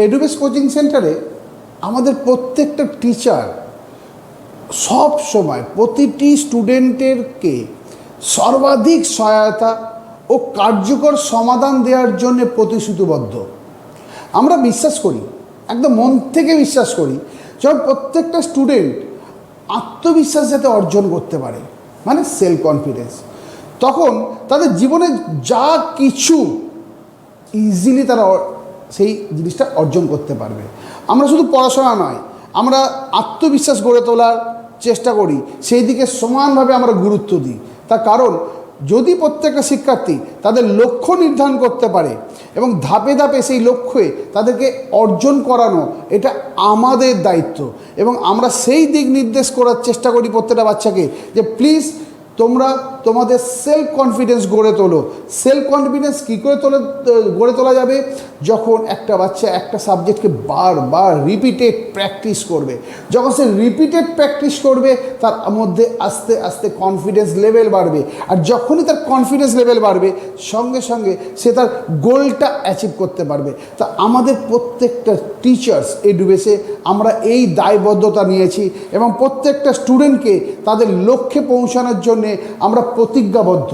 এডুবেস coaching সেন্টারে আমাদের প্রত্যেকটা টিচার সব সময় প্রতিটি স্টুডেন্টেরকে সর্বাধিক সহায়তা ও কার্যকর সমাধান দেওয়ার জন্য প্রতিশ্রুতিবদ্ধ। আমরা বিশ্বাস করি, একদম মন থেকে বিশ্বাস করি, যখন প্রত্যেকটা স্টুডেন্ট আত্মবিশ্বাস যাতে অর্জন করতে পারে, মানে সেলফ কনফিডেন্স, তখন তাদের জীবনে যা কিছু ইজিলি তারা সেই জিনিসটা অর্জন করতে পারবে। আমরা শুধু পড়াশোনা নয়, আমরা আত্মবিশ্বাস গড়ে তোলার চেষ্টা করি, সেই দিকে সমানভাবে আমরা গুরুত্ব দিই। তার কারণ যদি প্রত্যেকটা শিক্ষার্থী তাদের লক্ষ্য নির্ধারণ করতে পারে এবং ধাপে ধাপে সেই লক্ষ্যে তাদেরকে অর্জন করানো, এটা আমাদের দায়িত্ব। এবং আমরা সেই দিক নির্দেশ করার চেষ্টা করি প্রত্যেকটা বাচ্চাকে, যে প্লিজ তোমরা তোমাদের সেলফ কনফিডেন্স গড়ে তোলো। সেলফ কনফিডেন্স কী করে গড়ে তোলা যাবে? যখন একটা বাচ্চা একটা সাবজেক্টকে বারবার রিপিটেড প্র্যাকটিস করবে। যখন সে রিপিটেড প্র্যাকটিস করবে, তার মধ্যে আস্তে আস্তে কনফিডেন্স লেভেল বাড়বে। আর যখনই তার কনফিডেন্স লেভেল বাড়বে, সঙ্গে সঙ্গে সে তার গোলটা অ্যাচিভ করতে পারবে। তা আমাদের প্রত্যেকটা টিচার্স এডুবেসে আমরা এই দায়বদ্ধতা নিয়েছি এবং প্রত্যেকটা স্টুডেন্টকে তাদের লক্ষ্যে পৌঁছানোর জন্যে আমরা প্রতিজ্ঞাবদ্ধ।